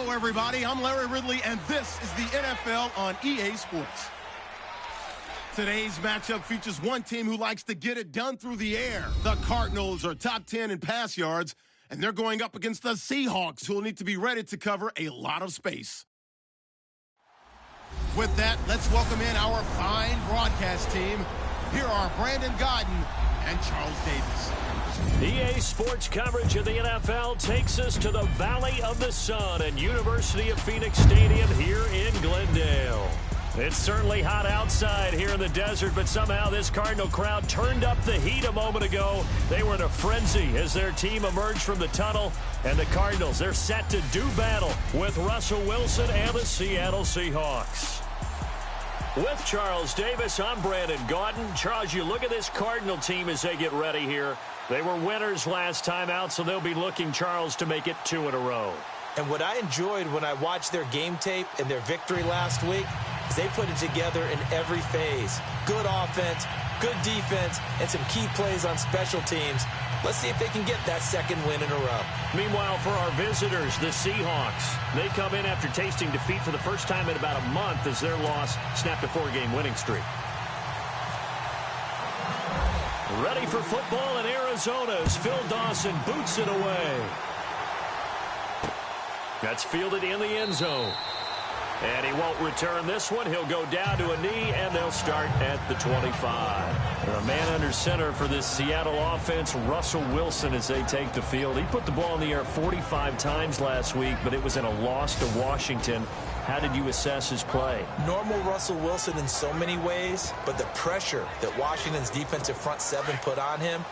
Hello, everybody. I'm Larry Ridley, and this is the NFL on EA Sports. Today's matchup features one team who likes to get it done through the air. The Cardinals are top 10 in pass yards, and they're going up against the Seahawks, who will need to be ready to cover a lot of space. With that, let's welcome in our fine broadcast team. Here are Brandon Godden and Charles Davis. EA Sports coverage of the NFL takes us to the Valley of the Sun and University of Phoenix Stadium here in Glendale. It's certainly hot outside here in the desert, but somehow this Cardinal crowd turned up the heat a moment ago. They were in a frenzy as their team emerged from the tunnel, and the Cardinals, they're set to do battle with Russell Wilson and the Seattle Seahawks. With Charles Davis, I'm Brandon Gaudin. Charles, you look at this Cardinal team as they get ready here. They were winners last time out, so they'll be looking, Charles, to make it 2 in a row. And what I enjoyed when I watched their game tape and their victory last week is they put it together in every phase. Good offense, good defense, and some key plays on special teams. Let's see if they can get that second win in a row. Meanwhile, for our visitors, the Seahawks, they come in after tasting defeat for the first time in about a month as their loss snapped a 4-game winning streak. Ready for football in Arizona as Phil Dawson boots it away. That's fielded in the end zone. And he won't return this one. He'll go down to a knee, and they'll start at the 25. A man under center for this Seattle offense, Russell Wilson, as they take the field. He put the ball in the air 45 times last week, but it was in a loss to Washington. How did you assess his play? Normal Russell Wilson in so many ways, but the pressure that Washington's defensive front seven put on him,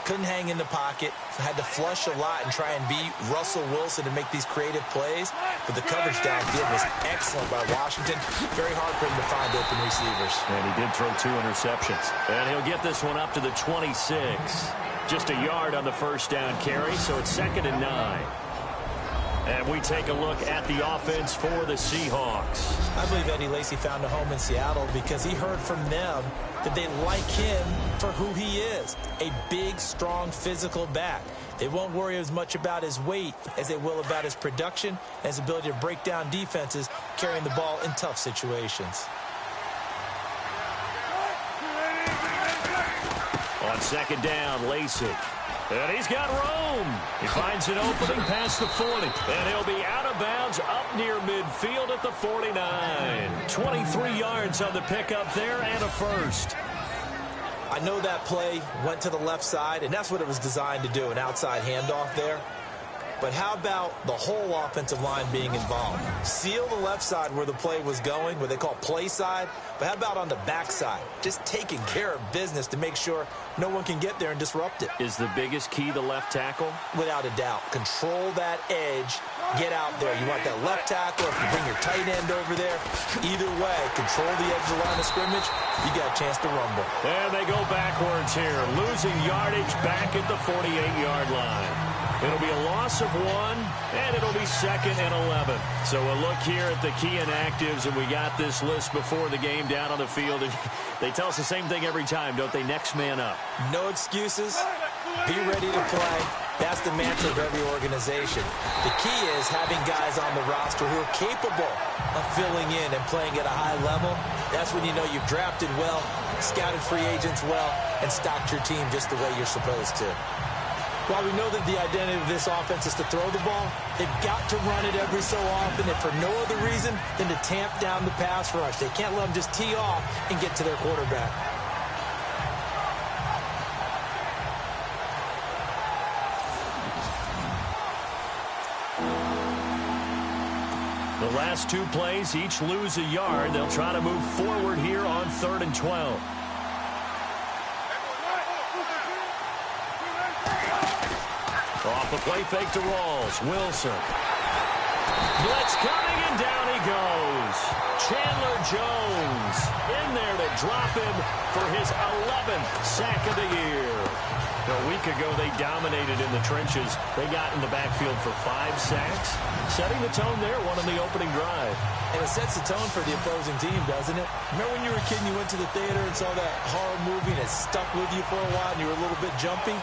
couldn't hang in the pocket, had to flush a lot and try and beat Russell Wilson to make these creative plays. But the coverage downfield was excellent by Washington. Very hard for him to find open receivers. And he did throw 2 interceptions. And he'll get this one up to the 26. Just a yard on the first down carry, so it's 2nd and 9. And we take a look at the offense for the Seahawks. I believe Eddie Lacy found a home in Seattle because he heard from them that they like him for who he is. A big, strong, physical back. They won't worry as much about his weight as they will about his production and his ability to break down defenses, carrying the ball in tough situations. On 2nd down, Lacy. And he's got room. He finds an opening past the 40. And he'll be out of bounds up near midfield at the 49. 23 yards on the pickup there and a first. I know that play went to the left side, and that's what it was designed to do, an outside handoff there. But how about the whole offensive line being involved? Seal the left side where the play was going, what they call play side. But how about on the back side? Just taking care of business to make sure no one can get there and disrupt it. Is the biggest key the left tackle? Without a doubt. Control that edge. Get out there. You want that left tackle. If you bring your tight end over there, either way, control the edge of the line of scrimmage, you got a chance to rumble. And they go backwards here, losing yardage back at the 48-yard line. It'll be a loss of 1, and it'll be 2nd and 11. So a look here at the key inactives, and we got this list before the game down on the field. They tell us the same thing every time, don't they? Next man up. No excuses. Be ready to play. That's the mantra of every organization. The key is having guys on the roster who are capable of filling in and playing at a high level. That's when you know you've drafted well, scouted free agents well, and stocked your team just the way you're supposed to. While we know that the identity of this offense is to throw the ball, they've got to run it every so often, and for no other reason than to tamp down the pass rush. They can't let them just tee off and get to their quarterback. The last 2 plays, each lose a yard. They'll try to move forward here on 3rd and 12. Off the play fake to Rawls. Wilson. Blitz coming, and down he goes. Chandler Jones in there to drop him for his 11th sack of the year. A week ago, they dominated in the trenches. They got in the backfield for 5 sacks, setting the tone there, one on the opening drive. And it sets the tone for the opposing team, doesn't it? Remember when you were a kid and you went to the theater and saw that horror movie and it stuck with you for a while and you were a little bit jumpy?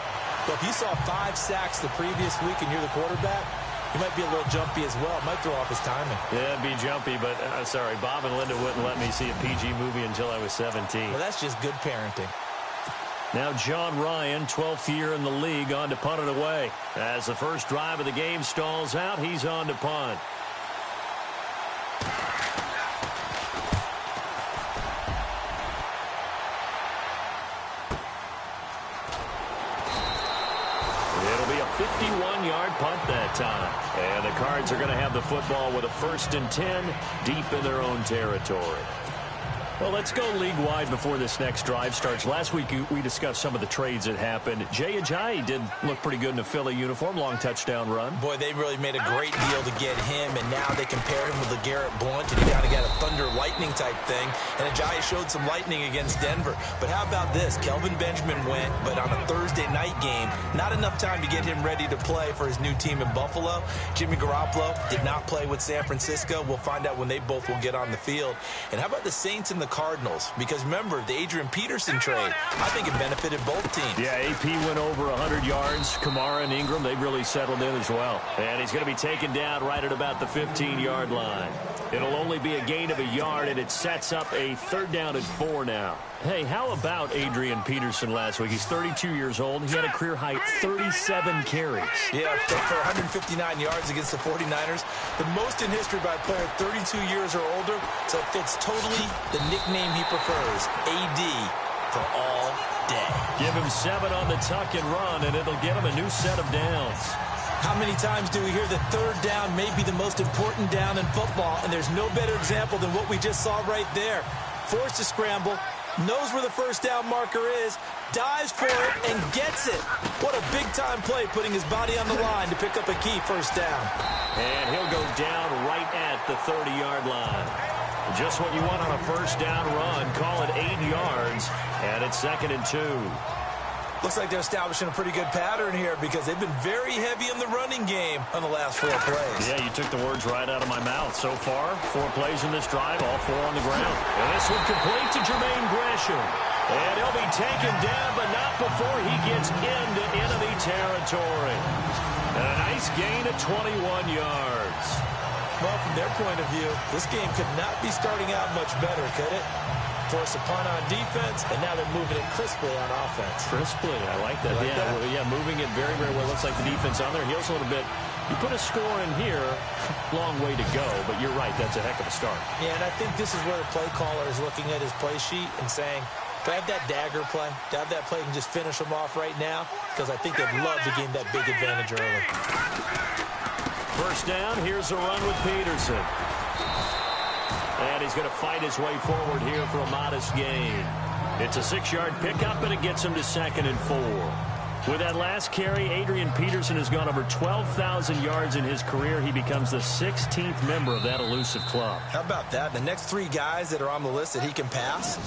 But if you saw 5 sacks the previous week and you're the quarterback, He might be a little jumpy as well. Might throw off his timing. Yeah, it'd be jumpy, but sorry, Bob and Linda wouldn't let me see a PG movie until I was 17. Well, that's just good parenting. Now John Ryan, 12th year in the league, on to punt it away. As the first drive of the game stalls out, he's on to punt. It'll be a 51-yard punt that time. And the Cards are going to have the football with a 1st and 10 deep in their own territory. Well, let's go league-wide before this next drive starts. Last week, we discussed some of the trades that happened. Jay Ajayi did look pretty good in a Philly uniform, long touchdown run. Boy, they really made a great deal to get him, and now they compare him with LeGarrette Blount, and he kind of got a thunder lightning type thing, and Ajayi showed some lightning against Denver. But how about this? Kelvin Benjamin went, but on a Thursday night game, not enough time to get him ready to play for his new team in Buffalo. Jimmy Garoppolo did not play with San Francisco. We'll find out when they both will get on the field. And how about the Saints and the Cardinals? Because remember, the Adrian Peterson trade, I think it benefited both teams. Yeah, AP went over 100 yards. Kamara and Ingram, they've really settled in as well. And he's going to be taken down right at about the 15-yard line. It'll only be a gain of a yard, and it sets up a 3rd down and 4 now. Hey, how about Adrian Peterson last week? He's 32 years old. He had a career-high 37 carries. Yeah, for 159 yards against the 49ers. The most in history by a player 32 years or older. So it fits totally the nickname he prefers, AD, for all day. Give him 7 on the tuck and run, and it'll get him a new set of downs. How many times do we hear that 3rd down may be the most important down in football, and there's no better example than what we just saw right there. Forced to scramble, knows where the 1st down marker is, dives for it, and gets it. What a big-time play, putting his body on the line to pick up a key 1st down. And he'll go down right at the 30-yard line. Just what you want on a 1st down run. Call it 8 yards, and it's 2nd and 2. Looks like they're establishing a pretty good pattern here because they've been very heavy in the running game on the last 4 plays. Yeah, you took the words right out of my mouth. So far, 4 plays in this drive, all 4 on the ground. And this one complete to Jermaine Gresham. And he'll be taken down, but not before he gets into enemy territory. And a nice gain of 21 yards. Well, from their point of view, this game could not be starting out much better, could it? Force a punt on defense, and now they're moving it crisply on offense. Crisply, I like that. Yeah, moving it very, very well. Looks like the defense on their heels a little bit. You put a score in here, long way to go, but you're right, that's a heck of a start. Yeah, and I think this is where the play caller is looking at his play sheet and saying, do I have that dagger play? Do I have that play and just finish them off right now? Because I think they'd love to gain that big advantage early. 1st down, here's a run with Peterson. And he's going to fight his way forward here for a modest gain. It's a 6-yard pickup, and it gets him to 2nd and 4. With that last carry, Adrian Peterson has gone over 12,000 yards in his career. He becomes the 16th member of that elusive club. How about that? The next 3 guys that are on the list that he can pass,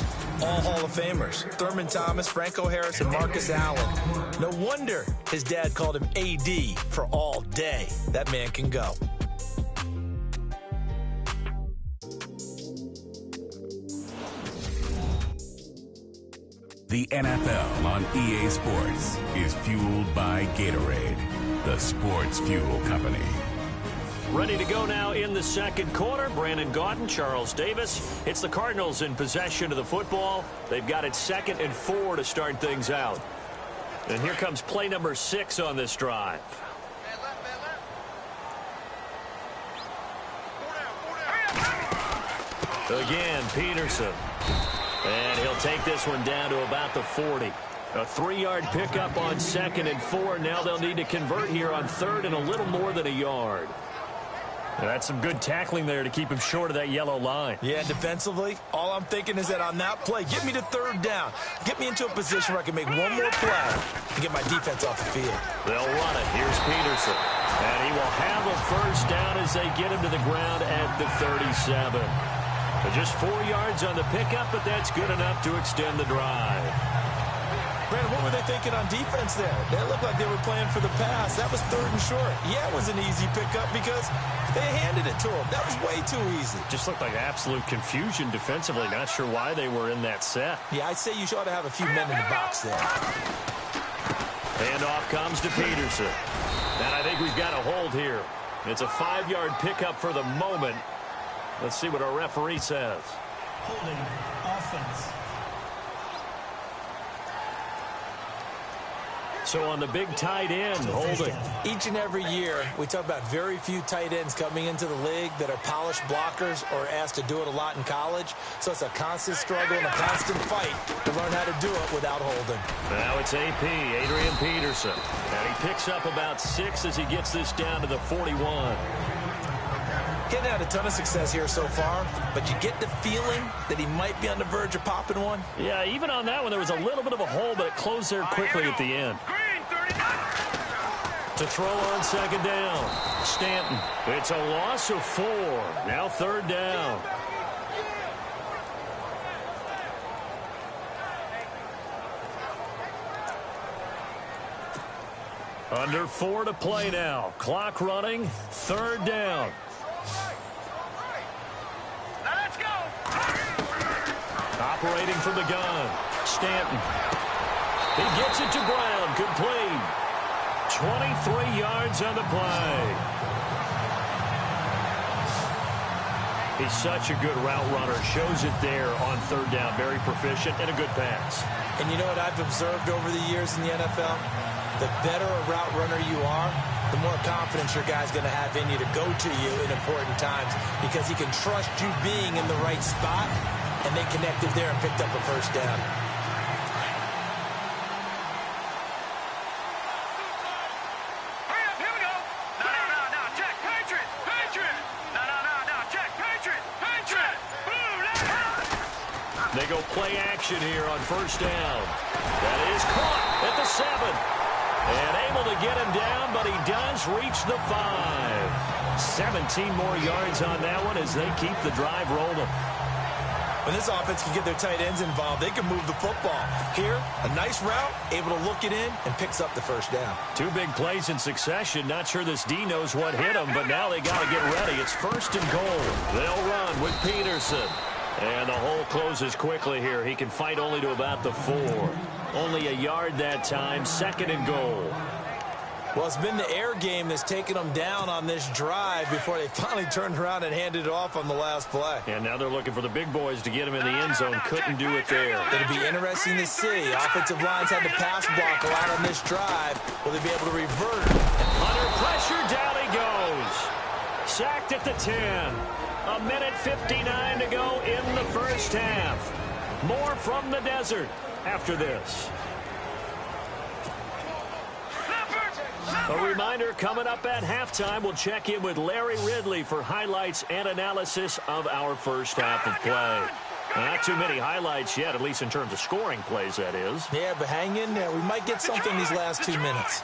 all Hall of Famers. Thurman Thomas, Franco Harris, and Marcus Allen. No wonder his dad called him AD for all day. That man can go. The NFL on EA Sports is fueled by Gatorade, the sports fuel company. Ready to go now in the 2nd quarter. Brandon Gaudin, Charles Davis. It's the Cardinals in possession of the football. They've got it 2nd and 4 to start things out. And here comes play number 6 on this drive. Again, Peterson. And he'll take this one down to about the 40. A 3-yard pickup on 2nd and 4. Now they'll need to convert here on 3rd and a little more than a yard. And that's some good tackling there to keep him short of that yellow line. Yeah, defensively, all I'm thinking is that on that play, get me to 3rd down. Get me into a position where I can make one more play and get my defense off the field. They'll run it. Here's Peterson. And he will have a 1st down as they get him to the ground at the 37. Just 4 yards on the pickup, but that's good enough to extend the drive. Brandon, what were they thinking on defense there? They looked like they were playing for the pass. That was 3rd and short. Yeah, it was an easy pickup because they handed it to him. That was way too easy. Just looked like absolute confusion defensively. Not sure why they were in that set. Yeah, I'd say you ought to have a few men in the box there. Handoff comes to Peterson. And I think we've got a hold here. It's a 5-yard pickup for the moment. Let's see what our referee says. Holding offense. So on the big tight end, holding. Each and every year, we talk about very few tight ends coming into the league that are polished blockers or asked to do it a lot in college. So it's a constant struggle and a constant fight to learn how to do it without holding. Now it's AP, Adrian Peterson. And he picks up about 6 as he gets this down to the 41. Getting had a ton of success here so far, but you get the feeling that he might be on the verge of popping one. Yeah, even on that one, there was a little bit of a hole, but it closed there quickly at the end. To throw on second down, Stanton. It's a loss of 4. Now third down. Under 4 to play now. Clock running. Third down. Operating from the gun. Stanton. He gets it to Brown. Complete. 23 yards on the play. He's such a good route runner. Shows it there on third down. Very proficient and a good pass. And you know what I've observed over the years in the NFL? The better a route runner you are, the more confidence your guy's going to have in you to go to you in important times because he can trust you being in the right spot, and they connected there and picked up a first down. They go play action here on first down. That is caught at the 7. And able to get him down, but he does reach the 5. 17 more yards on that one as they keep the drive rolling. When this offense can get their tight ends involved, they can move the football. Here, a nice route, able to look it in, and picks up the first down. 2 big plays in succession. Not sure this D knows what hit him, but now they got to get ready. It's first and goal. They'll run with Peterson. And the hole closes quickly here. He can fight only to about the 4. Only a yard that time. Second and goal. Well, it's been the air game that's taken them down on this drive before they finally turned around and handed it off on the last play. And now they're looking for the big boys to get him in the end zone. Couldn't do it there. It'll be interesting to see. Offensive lines had to pass block a lot on this drive. Will they be able to revert? Under pressure, down he goes. Sacked at the 10. A minute 59 to go in the first half. More from the desert after this. A reminder, coming up at halftime, we'll check in with Larry Ridley for highlights and analysis of our first half of play. Not too many highlights yet, at least in terms of scoring plays, that is. Yeah, but hang in there. We might get something these last 2 minutes.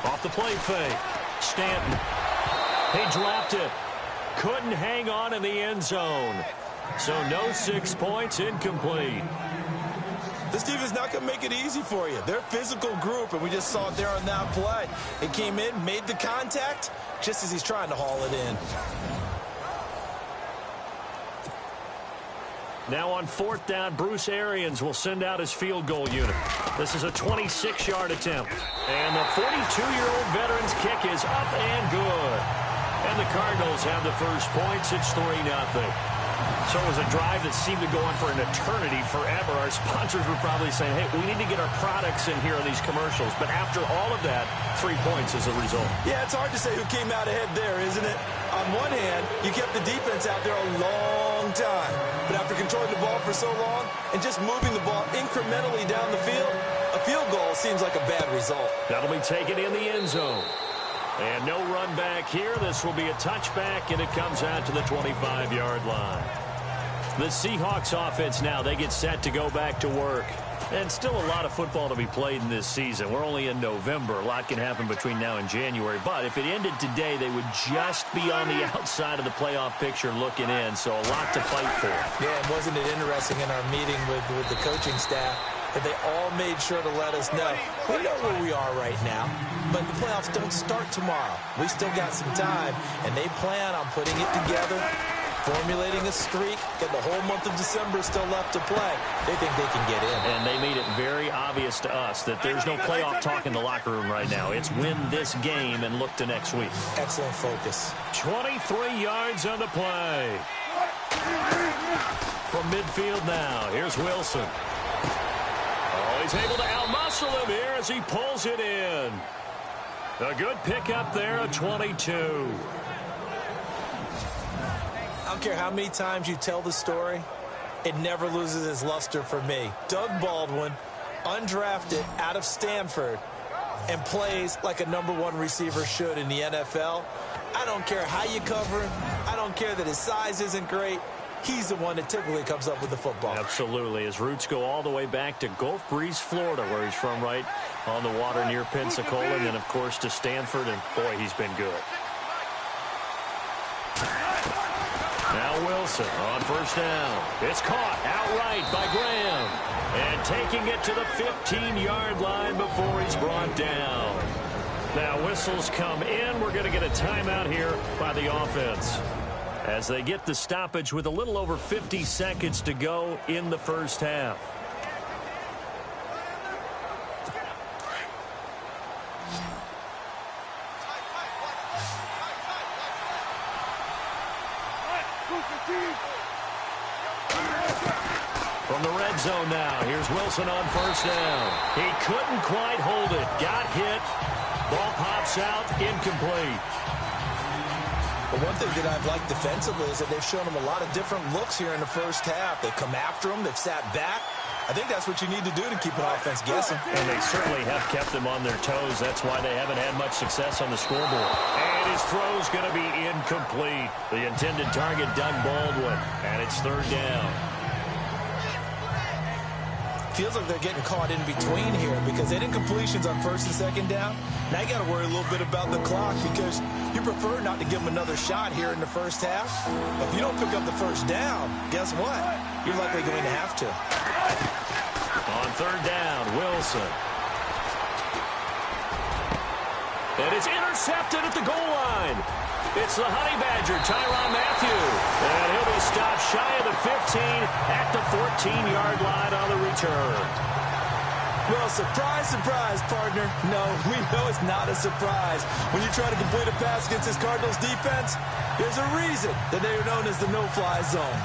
Off the play fake. Stanton. He dropped it. Couldn't hang on in the end zone. So no 6 points, incomplete. This team is not going to make it easy for you. They're a physical group, and we just saw it there on that play. It came in, made the contact, just as he's trying to haul it in. Now on fourth down, Bruce Arians will send out his field goal unit. This is a 26-yard attempt. And the 42-year-old veteran's kick is up and good. And the Cardinals have the first points. It's 3-0. So it was a drive that seemed to go on for an eternity, forever. Our sponsors were probably saying, hey, we need to get our products in here on these commercials. But after all of that, 3 points as a result. Yeah, it's hard to say who came out ahead there, isn't it? On one hand, you kept the defense out there a long time. But after controlling the ball for so long and just moving the ball incrementally down the field, a field goal seems like a bad result. That'll be taken in the end zone. And no run back here. This will be a touchback, and it comes out to the 25-yard line. The Seahawks offense now, they get set to go back to work. And still a lot of football to be played in this season. We're only in November. A lot can happen between now and January. But if it ended today, they would just be on the outside of the playoff picture looking in. So a lot to fight for. Yeah, and wasn't it interesting in our meeting with the coaching staff that they all made sure to let us know, we know where we are right now, but the playoffs don't start tomorrow. We still got some time, and they plan on putting it together formulating a streak, that the whole month of December is still left to play. They think they can get in. And they made it very obvious to us that there's no playoff talk in the locker room right now. It's win this game and look to next week. Excellent focus. 23 yards on the play. From midfield now, here's Wilson. Oh, he's able to outmuscle him here as he pulls it in. A good pickup there, a 22. I don't care how many times you tell the story, it never loses its luster for me. Doug Baldwin, undrafted out of Stanford, and plays like a #1 receiver should in the NFL. I don't care how you cover him. I don't care that his size isn't great. He's the one that typically comes up with the football. Absolutely. His roots go all the way back to Gulf Breeze, Florida, where he's from, right on the water near Pensacola, and then, of course, to Stanford, and, boy, he's been good. Now Wilson on first down. It's caught outright by Graham. And taking it to the 15-yard line before he's brought down. Now whistles come in. We're going to get a timeout here by the offense, as they get the stoppage with a little over 50 seconds to go in the first half. From the red zone now, here's Wilson on first down. He couldn't quite hold it. Got hit. Ball pops out, incomplete. But one thing that I've liked defensively is that they've shown him a lot of different looks here in the first half. They've come after him. They've sat back. I think that's what you need to do to keep an offense guessing. And they certainly have kept them on their toes. That's why they haven't had much success on the scoreboard. And his throw's going to be incomplete. The intended target, Doug Baldwin. And it's third down. Feels like they're getting caught in between here because they did incompletions on first and second down. Now you got to worry a little bit about the clock because you prefer not to give them another shot here in the first half. But if you don't pick up the first down, guess what? You're likely going to have to. On third down, Wilson. And it's intercepted at the goal line. It's the Honey Badger, Tyrann Mathieu. And he'll be stopped shy of the 15 at the 14-yard line on the return. Well, surprise, surprise, partner. No, we know it's not a surprise. When you try to complete a pass against this Cardinals defense, there's a reason that they are known as the no-fly zone.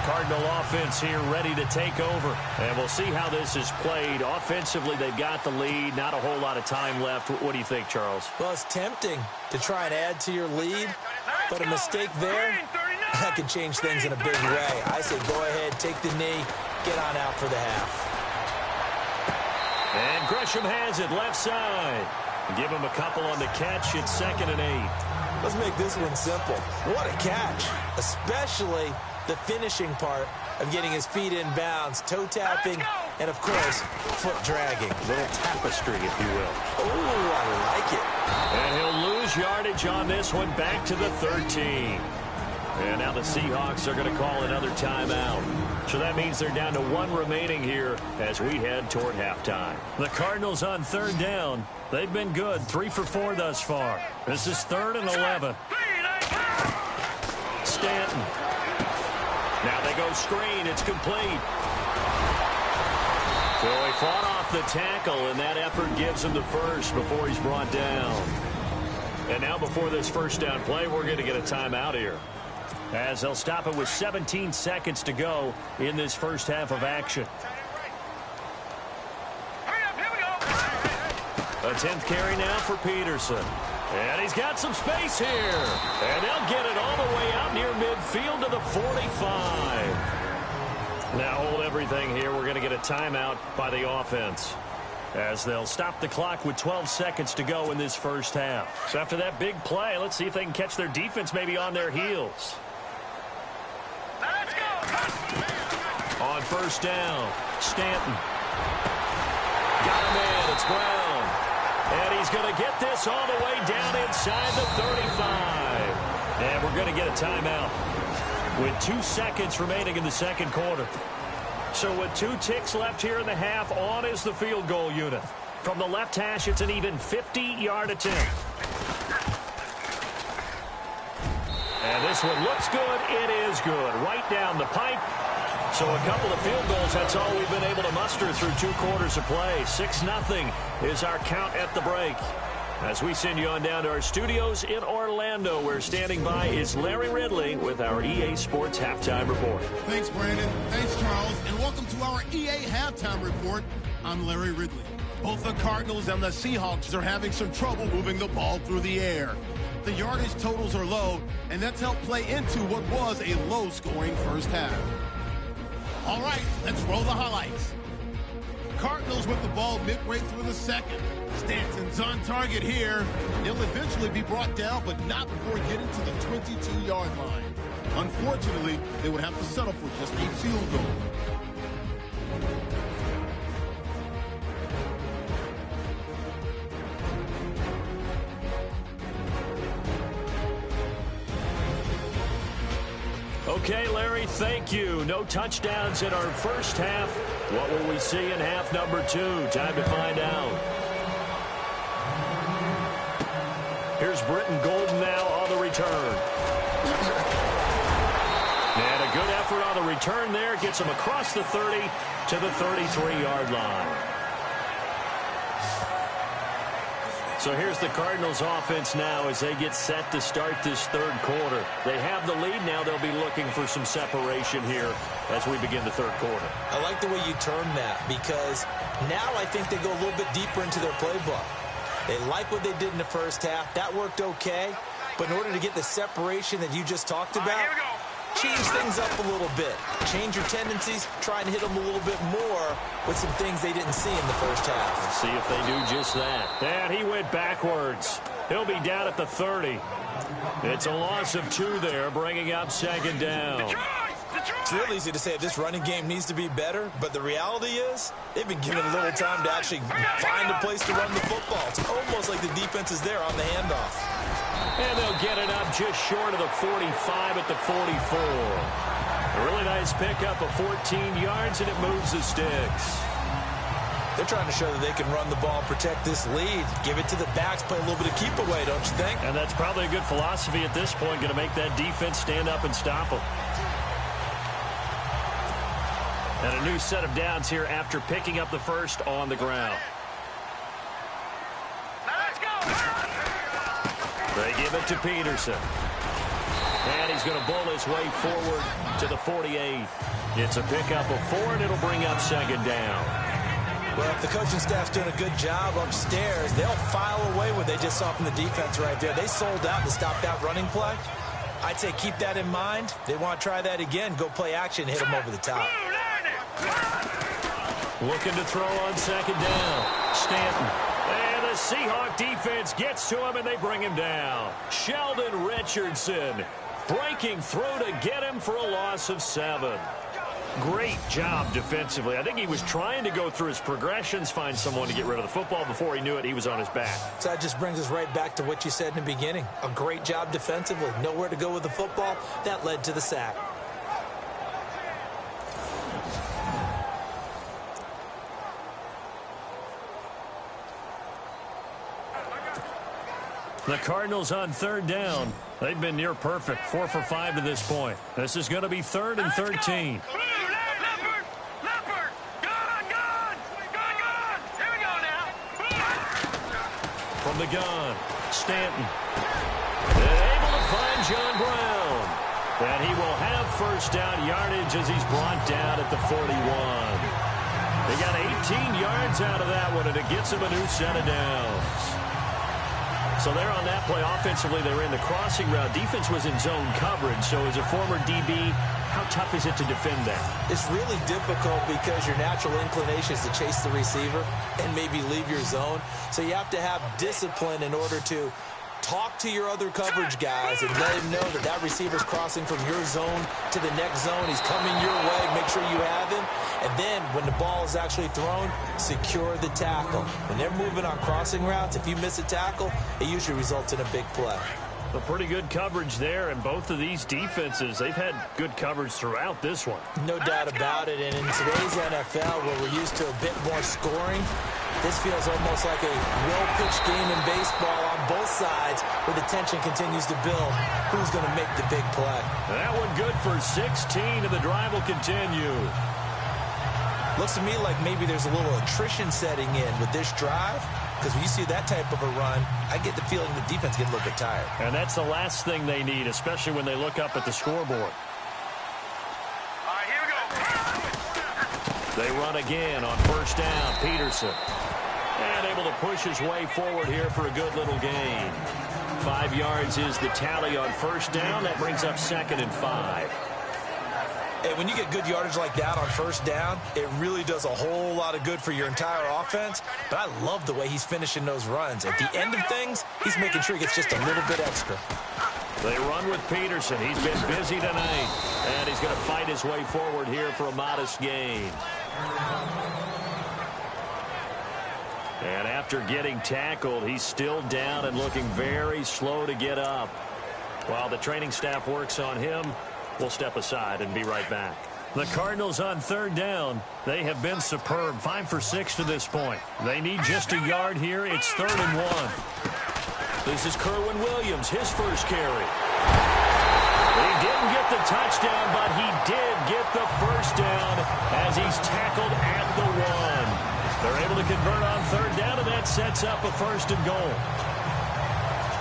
Cardinal offense here ready to take over. And we'll see how this is played. Offensively, they've got the lead. Not a whole lot of time left. What do you think, Charles? Well, it's tempting to try and add to your lead, but a mistake there, that could change things in a big way. I say go ahead, take the knee, get on out for the half. And Gresham has it left side. Give him a couple on the catch. It's 2nd and 8. Let's make this one simple. What a catch, especially the finishing part of getting his feet in bounds, toe tapping, and of course, foot dragging. A little tapestry, if you will. Oh, I like it. And he'll lose yardage on this one, back to the 13. And now the Seahawks are going to call another timeout. So that means they're down to 1 remaining here as we head toward halftime. The Cardinals on third down. They've been good, 3 for 4 thus far. This is 3rd and 11. Stanton. Now they go screen. It's complete. So he fought off the tackle, and that effort gives him the first before he's brought down. And now before this first down play, we're going to get a timeout here, as they'll stop it with 17 seconds to go in this first half of action. A 10th carry now for Peterson. And he's got some space here. And they'll get it all the way out near midfield to the 45. Now hold everything here. We're going to get a timeout by the offense, as they'll stop the clock with 12 seconds to go in this first half. So after that big play, let's see if they can catch their defense maybe on their heels. Let's go. On first down, Stanton. Got him in. It's Brown. And he's going to get this all the way down inside the 35. And we're going to get a timeout with 2 seconds remaining in the second quarter. So with 2 ticks left here in the half, on is the field goal unit. From the left hash, it's an even 50-yard attempt. And this one looks good. It is good. Right down the pipe. So a couple of field goals, that's all we've been able to muster through 2 quarters of play. 6-0 is our count at the break. As we send you on down to our studios in Orlando, where standing by is Larry Ridley with our EA Sports Halftime Report. Thanks, Brandon. Thanks, Charles. And welcome to our EA Halftime Report. I'm Larry Ridley. Both the Cardinals and the Seahawks are having some trouble moving the ball through the air. The yardage totals are low, and that's helped play into what was a low-scoring first half. All right, let's roll the highlights. Cardinals with the ball midway through the second. Stanton's on target here. He'll eventually be brought down, but not before getting to the 22-yard line. Unfortunately, they would have to settle for just a field goal. Okay, Larry, thank you. No touchdowns in our first half. What will we see in half number 2? Time to find out. Here's Britton Golden now on the return. And a good effort on the return there. Gets him across the 30 to the 33-yard line. So here's the Cardinals offense now as they get set to start this third quarter. They have the lead now. They'll be looking for some separation here as we begin the third quarter. I like the way you term that, because now I think they go a little bit deeper into their playbook. They like what they did in the first half. That worked okay. But in order to get the separation that you just talked about, change things up a little bit. Change your tendencies. Try and hit them a little bit more with some things they didn't see in the first half. Let's see if they do just that. And he went backwards. He'll be down at the 30. It's a loss of 2 there, bringing up second down. It's real easy to say this running game needs to be better, but the reality is they've been given a little time to actually find a place to run the football. It's almost like the defense is there on the handoff. And they'll get it up just short of the 45 at the 44. A really nice pickup of 14 yards, and it moves the sticks. They're trying to show that they can run the ball, protect this lead, give it to the backs, play a little bit of keep away, don't you think? And that's probably a good philosophy at this point, going to make that defense stand up and stop them. And a new set of downs here after picking up the first on the ground. They give it to Peterson. And he's going to bowl his way forward to the 48. It's a pickup of 4, and it'll bring up second down. Well, if the coaching staff's doing a good job upstairs, they'll file away what they just saw from the defense right there. They sold out to stop that running play. I'd say keep that in mind. They want to try that again. Go play action, hit them over the top. Looking to throw on second down. Stanton. And the Seahawk defense gets to him, and they bring him down. Sheldon Richardson breaking through to get him for a loss of 7. Great job defensively. I think he was trying to go through his progressions, find someone to get rid of the football. Before he knew it, he was on his back. So that just brings us right back to what you said in the beginning. A great job defensively. Nowhere to go with the football. That led to the sack. The Cardinals on third down. They've been near perfect, 4 for 5 to this point. This is going to be 3rd and 13. From the gun, Stanton. And able to find John Brown. And he will have first down yardage as he's brought down at the 41. They got 18 yards out of that one, and it gets him a new set of downs. So they're on that play. Offensively, they were in the crossing route. Defense was in zone coverage. So as a former DB, how tough is it to defend that? It's really difficult because your natural inclination is to chase the receiver and maybe leave your zone. So you have to have discipline in order to talk to your other coverage guys and let him know that that receiver's crossing from your zone to the next zone. He's coming your way. Make sure you have him. And then when the ball is actually thrown, secure the tackle. When they're moving on crossing routes, if you miss a tackle, it usually results in a big play. A pretty good coverage there, and both of these defenses, they've had good coverage throughout this one. No doubt about it, and in today's NFL, where we're used to a bit more scoring, this feels almost like a well-pitched game in baseball on both sides, where the tension continues to build. Who's going to make the big play? That one good for 16, and the drive will continue. Looks to me like maybe there's a little attrition setting in with this drive. Because when you see that type of a run, I get the feeling the defense gets a little bit tired. And that's the last thing they need, especially when they look up at the scoreboard. All right, here we go. They run again on first down. Peterson. And able to push his way forward here for a good little gain. 5 yards is the tally on first down. That brings up 2nd and 5. And when you get good yardage like that on first down, it really does a whole lot of good for your entire offense. But I love the way he's finishing those runs. At the end of things, he's making sure he gets just a little bit extra. They run with Peterson. He's been busy tonight. And he's going to fight his way forward here for a modest gain. And after getting tackled, he's still down and looking very slow to get up. While the training staff works on him, we'll step aside and be right back. The Cardinals on third down. They have been superb. 5 for 6 to this point. They need just a yard here. It's 3rd and 1. This is Kerwin Williams, his first carry. He didn't get the touchdown, but he did get the first down as he's tackled at the 1. They're able to convert on third down, and that sets up a 1st and goal.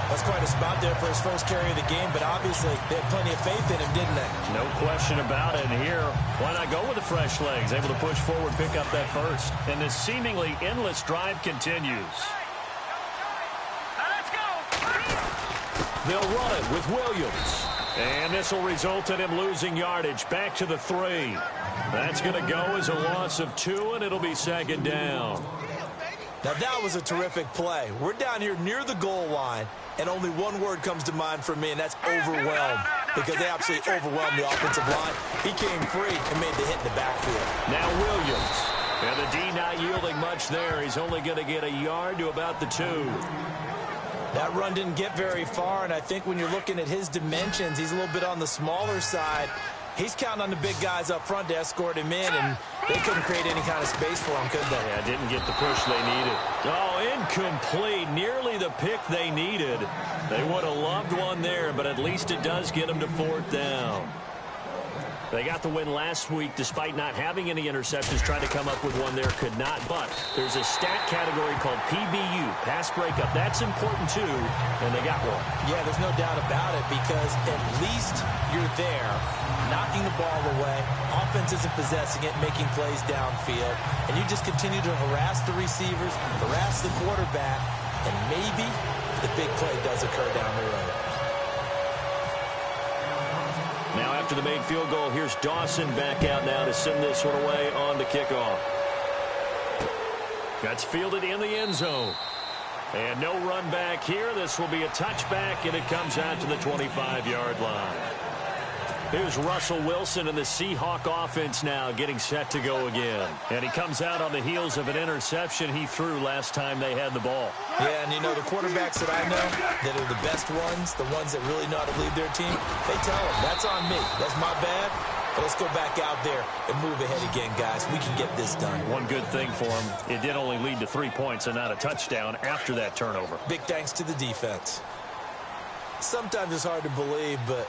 That's quite a spot there for his first carry of the game, but obviously they had plenty of faith in him, didn't they? No question about it. And here, why not go with the fresh legs? Able to push forward, pick up that first. And this seemingly endless drive continues. Let's go. They'll run it with Williams. And this will result in him losing yardage back to the 3. That's going to go as a loss of 2, and it'll be 2nd down. Now that was a terrific play. We're down here near the goal line, and only one word comes to mind for me, and that's overwhelmed, because they absolutely overwhelmed the offensive line. He came free and made the hit in the backfield. Now Williams. And the D not yielding much there. He's only going to get a yard to about the 2. That run didn't get very far, and I think when you're looking at his dimensions, he's a little bit on the smaller side. He's counting on the big guys up front to escort him in, and they couldn't create any kind of space for him, could they? Yeah, didn't get the push they needed. Oh, incomplete. Nearly the pick they needed. They would have loved one there, but at least it does get them to 4th down. They got the win last week despite not having any interceptions. Tried to come up with one there, could not. But there's a stat category called PBU, pass breakup. That's important too, and they got one. Yeah, there's no doubt about it, because at least you're there, knocking the ball away. Offense isn't possessing it, making plays downfield. And you just continue to harass the receivers, harass the quarterback, and maybe the big play does occur down the road. Now after the made field goal, here's Dawson back out now to send this one away on the kickoff. That's fielded in the end zone. And no run back here. This will be a touchback, and it comes out to the 25-yard line. Here's Russell Wilson and the Seahawk offense now getting set to go again. And he comes out on the heels of an interception he threw last time they had the ball. Yeah, and you know, the quarterbacks that I know that are the best ones, the ones that really know how to lead their team, they tell them, that's on me. That's my bad. But let's go back out there and move ahead again, guys. We can get this done. One good thing for him, it did only lead to 3 points and not a touchdown after that turnover. Big thanks to the defense. Sometimes it's hard to believe, but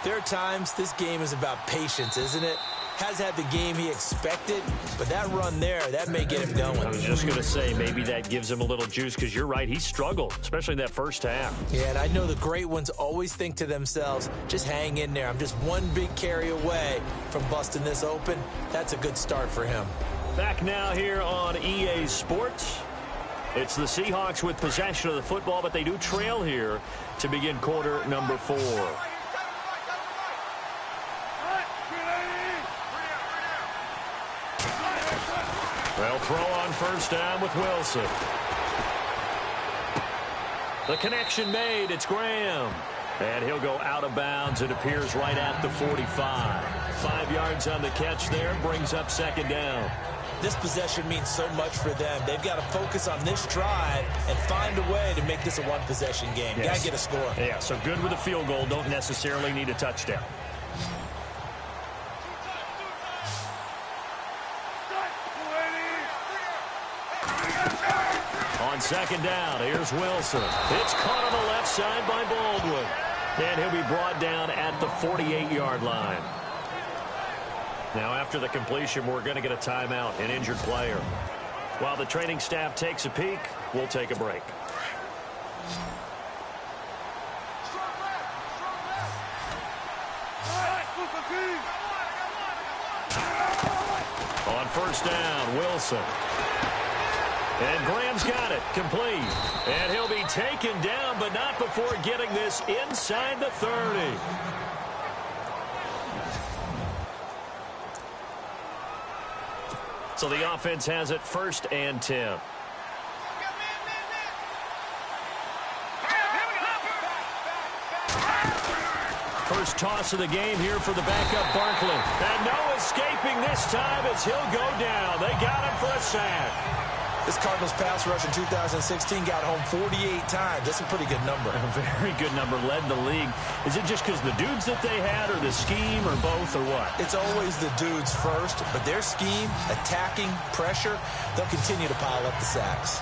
there are times this game is about patience, isn't it? Has had the game he expected, but that run there, that may get him going. I was just going to say, maybe that gives him a little juice, because you're right, he struggled, especially in that first half. Yeah, and I know the great ones always think to themselves, just hang in there. I'm just one big carry away from busting this open. That's a good start for him. Back now here on EA Sports. It's the Seahawks with possession of the football, but they do trail here to begin quarter number 4. They'll throw on first down with Wilson. The connection made. It's Graham. And he'll go out of bounds. It appears right at the 45. 5 yards on the catch there. Brings up 2nd down. This possession means so much for them. They've got to focus on this drive and find a way to make this a one-possession game. Yes. Got to get a score. Yeah, so good with a field goal. Don't necessarily need a touchdown. On second down, here's Wilson. It's caught on the left side by Baldwin. And he'll be brought down at the 48-yard line. Now, after the completion, we're going to get a timeout, an injured player. While the training staff takes a peek, we'll take a break. On first down, Wilson. And Graham's got it, complete. And he'll be taken down, but not before getting this inside the 30. So the offense has it 1st and 10. First toss of the game here for the backup Barkley. And no escaping this time as he'll go down. They got him for a sack. This Cardinals pass rush in 2016 got home 48 times. That's a pretty good number. A very good number, led the league. Is it just because the dudes that they had, or the scheme, or both, or what? It's always the dudes first, but their scheme, attacking, pressure, they'll continue to pile up the sacks.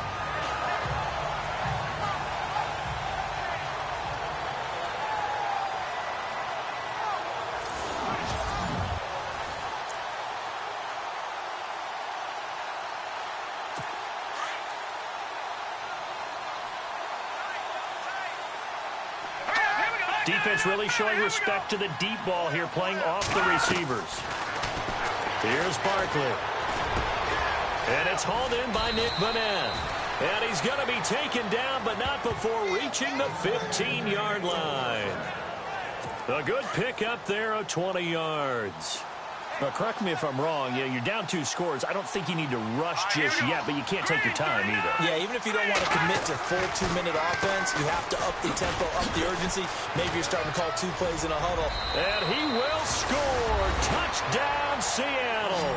Defense really showing respect to the deep ball here, playing off the receivers. Here's Barkley. And it's hauled in by Nick Vanette. And he's going to be taken down, but not before reaching the 15-yard line. A good pick up there of 20 yards. Now, correct me if I'm wrong. Yeah, you're down 2 scores. I don't think you need to rush just yet, but you can't take your time either. Yeah, even if you don't want to commit to full 2-minute offense, you have to up the tempo, up the urgency. Maybe you're starting to call 2 plays in a huddle. And he will score. Touchdown, Seattle.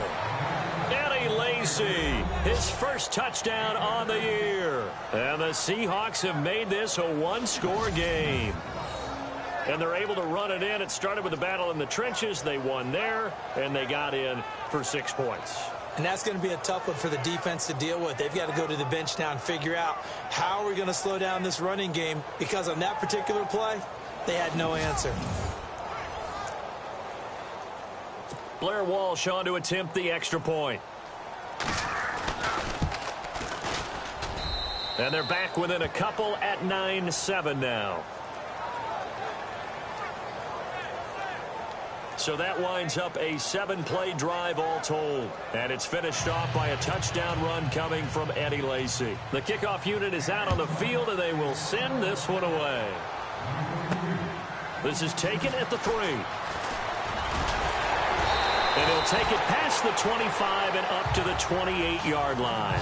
Eddie Lacy, his first touchdown on the year. And the Seahawks have made this a 1-score game. And they're able to run it in. It started with a battle in the trenches. They won there, and they got in for 6 points. And that's going to be a tough one for the defense to deal with. They've got to go to the bench now and figure out how are we going to slow down this running game, because on that particular play, they had no answer. Blair Walsh on to attempt the extra point. And they're back within a couple at 9-7 now. So that winds up a 7-play drive all told. And it's finished off by a touchdown run coming from Eddie Lacy. The kickoff unit is out on the field, and they will send this one away. This is taken at the 3. And he'll take it past the 25 and up to the 28-yard line.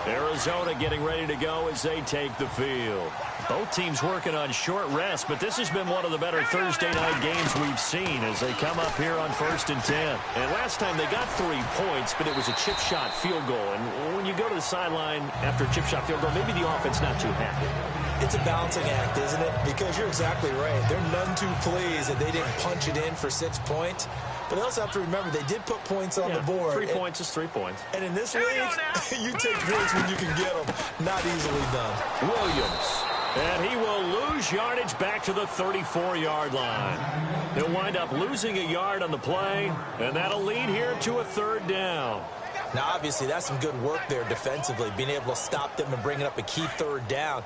Arizona getting ready to go as they take the field. Both teams working on short rest, but this has been one of the better Thursday night games we've seen as they come up here on 1st and 10. And last time they got 3 points, but it was a chip shot field goal. And when you go to the sideline after a chip shot field goal, maybe the offense not too happy. It's a balancing act, isn't it? Because you're exactly right. They're none too pleased that they didn't punch it in for 6 points. But they also have to remember they did put points on the board. 3 points is 3 points. And in this league, you take points when you can get them. Not easily done. Williams. And he will lose yardage back to the 34-yard line. He'll wind up losing a yard on the play, and that'll lead here to a 3rd down. Now, obviously, that's some good work there defensively, being able to stop them and bringing up a key 3rd down.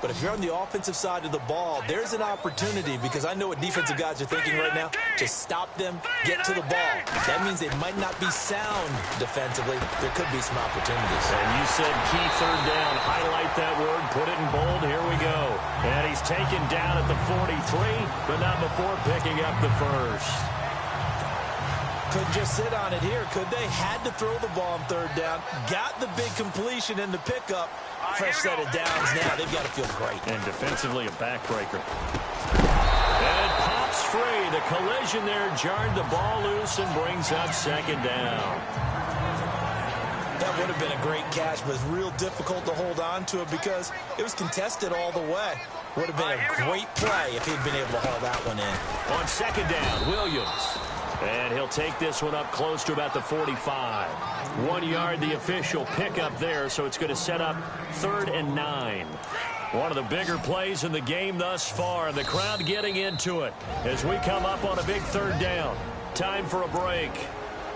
But if you're on the offensive side of the ball, there's an opportunity, because I know what defensive guys are thinking right now. Just stop them, get to the ball. That means they might not be sound defensively. There could be some opportunities. And you said key 3rd down. Highlight that word. Put it in bold. Here we go. And he's taken down at the 43, but not before picking up the 1st. Couldn't just sit on it here, could they? Had to throw the ball on 3rd down. Got the big completion in the pickup. Fresh set of downs now. They've got to feel great. And defensively, a backbreaker. And it pops free. The collision there jarred the ball loose and brings up second down. That would have been a great catch, but it's real difficult to hold on to it because it was contested all the way. Would have been a great play if he'd been able to haul that one in. On second down, Williams. And he'll take this one up close to about the 45. 1 yard, the official pickup there, so it's going to set up 3rd and 9. One of the bigger plays in the game thus far, and the crowd getting into it as we come up on a big 3rd down. Time for a break.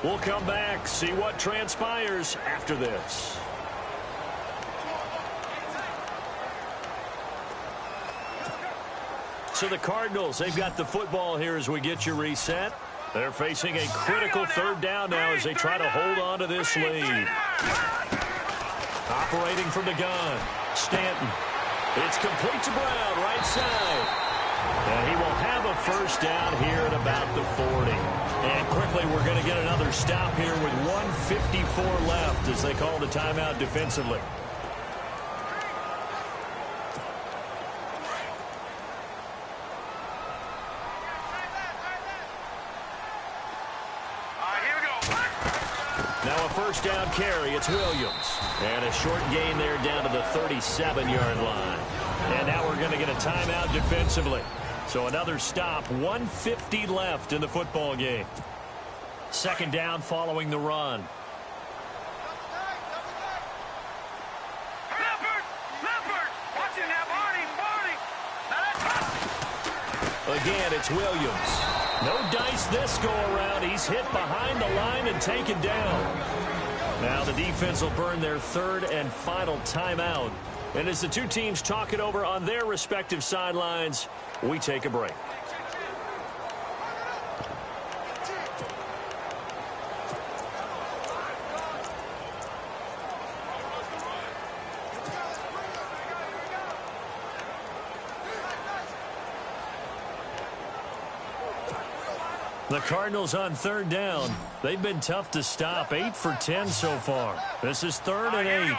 We'll come back, see what transpires after this. So the Cardinals, they've got the football here as we get you reset. They're facing a critical 3rd down now as they try to hold on to this lead. Operating from the gun, Stanton. It's complete to Brown, right side. And he will have a 1st down here at about the 40. And quickly we're going to get another stop here with 1:54 left as they call the timeout defensively. Now a 1st down carry, it's Williams. And a short gain there down to the 37-yard line. And now we're going to get a timeout defensively. So another stop, 1:50 left in the football game. 2nd down following the run. Again, it's Williams. No dice this go-around. He's hit behind the line and taken down. Now the defense will burn their 3rd and final timeout. And as the two teams talk it over on their respective sidelines, we take a break. The Cardinals on 3rd down. They've been tough to stop. 8 for 10 so far. This is 3rd and 8.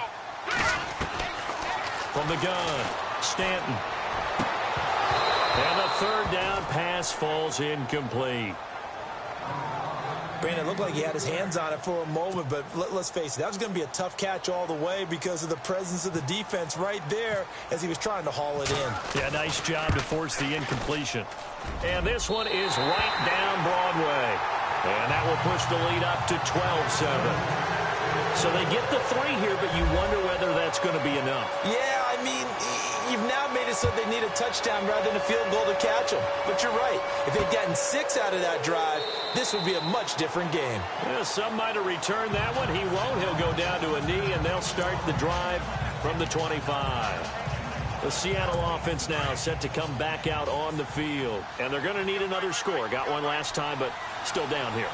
From the gun, Stanton. And the 3rd down pass falls incomplete. Brandon, it looked like he had his hands on it for a moment, but let's face it, that was going to be a tough catch all the way because of the presence of the defense right there as he was trying to haul it in. Yeah, nice job to force the incompletion. And this one is right down Broadway. And that will push the lead up to 12-7. So they get the 3 here, but you wonder whether that's going to be enough. Yeah, I mean, you've now made it so they need a touchdown rather than a field goal to catch them. But you're right. If they'd gotten 6 out of that drive, this would be a much different game. Yeah, some might have returned that one. He won't. He'll go down to a knee, and they'll start the drive from the 25. The Seattle offense now set to come back out on the field. And they're going to need another score. Got one last time, but still down here.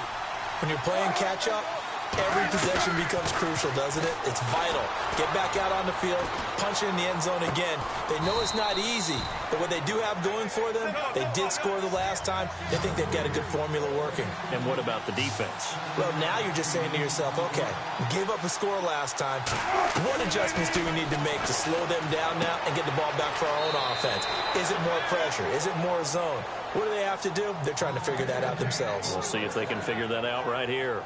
When you're playing catch-up, every possession becomes crucial, doesn't it? It's vital. Get back out on the field, punch it in the end zone again. They know it's not easy, but what they do have going for them, they did score the last time. They think they've got a good formula working. And what about the defense? Well, now you're just saying to yourself, okay, we gave up a score last time. What adjustments do we need to make to slow them down now and get the ball back for our own offense? Is it more pressure? Is it more zone? What do they have to do? They're trying to figure that out themselves. We'll see if they can figure that out right here.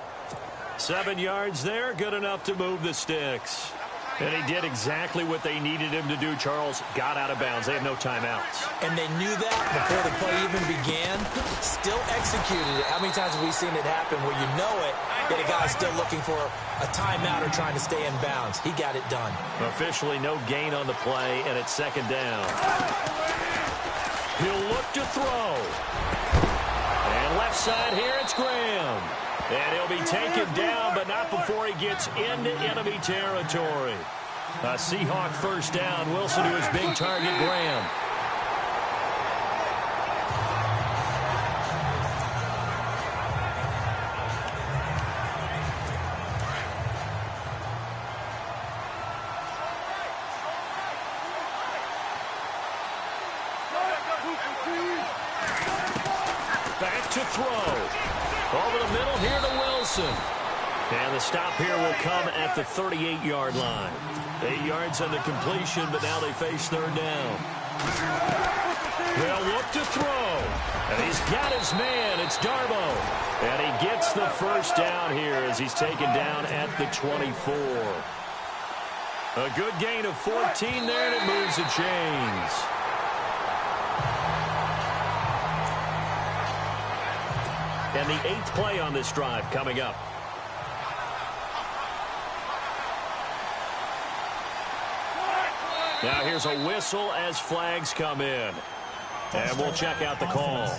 7 yards there, good enough to move the sticks. And he did exactly what they needed him to do, Charles. Got out of bounds. They have no timeouts. And they knew that before the play even began. Still executed it. How many times have we seen it happen where you know it, that a guy's still looking for a timeout or trying to stay in bounds? He got it done. Officially no gain on the play, and it's 2nd down. He'll look to throw. And left side here, it's Graham. And he'll be taken down, but not before he gets into enemy territory. A Seahawk 1st down. Wilson to his big target, Graham. Back to throw. Over the middle here to Wilson. And the stop here will come at the 38-yard line. 8 yards on the completion, but now they face third down. They'll look to throw. And he's got his man. It's Darbo. And he gets the first down here as he's taken down at the 24. A good gain of 14 there, and it moves the chains. And the 8th play on this drive coming up. Now here's a whistle as flags come in. And we'll check out the call.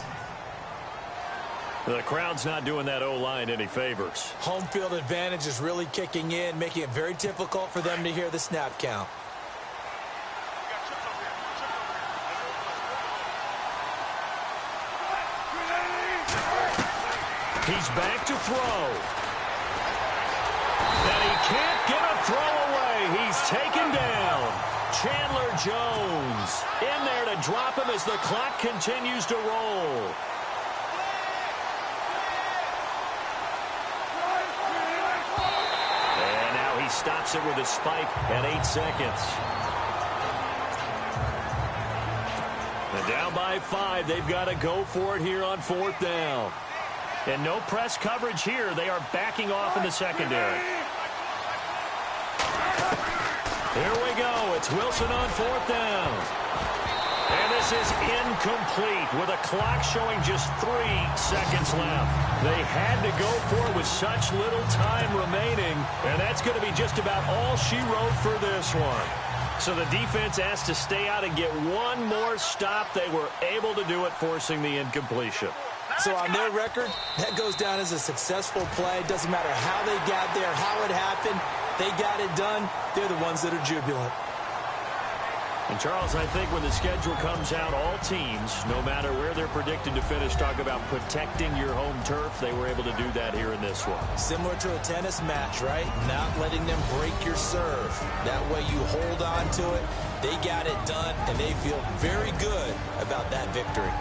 The crowd's not doing that O-line any favors. Home field advantage is really kicking in, making it very difficult for them to hear the snap count. He's back to throw. And he can't get a throw away. He's taken down. Chandler Jones in there to drop him as the clock continues to roll. And now he stops it with a spike at 8 seconds. And down by 5. They've got to go for it here on 4th down. And no press coverage here. They are backing off in the secondary. Here we go. It's Wilson on 4th down. And this is incomplete with a clock showing just 3 seconds left. They had to go for it with such little time remaining, and that's going to be just about all she wrote for this one. So the defense asked to stay out and get one more stop. They were able to do it, forcing the incompletion. So on their record, that goes down as a successful play. Doesn't matter how they got there, how it happened. They got it done. They're the ones that are jubilant. And, Charles, I think when the schedule comes out, all teams, no matter where they're predicted to finish, talk about protecting your home turf. They were able to do that here in this one. Similar to a tennis match, right? Not letting them break your serve. That way you hold on to it. They got it done, and they feel very good about that victory.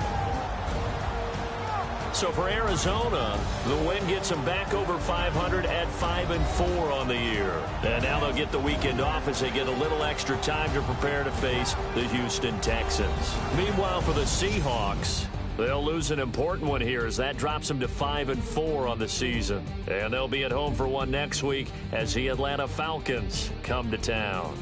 So for Arizona, the win gets them back over 500 at 5-4 on the year. And now they'll get the weekend off as they get a little extra time to prepare to face the Houston Texans. Meanwhile, for the Seahawks, they'll lose an important one here as that drops them to 5-4 on the season. And they'll be at home for one next week as the Atlanta Falcons come to town.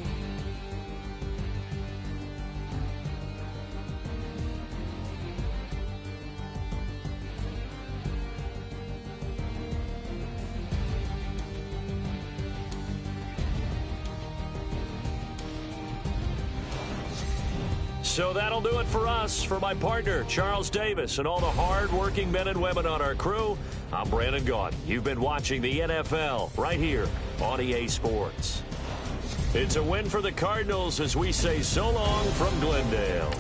So that'll do it for us. For my partner, Charles Davis, and all the hard-working men and women on our crew, I'm Brandon Gaudin. You've been watching the NFL right here on EA Sports. It's a win for the Cardinals as we say so long from Glendale.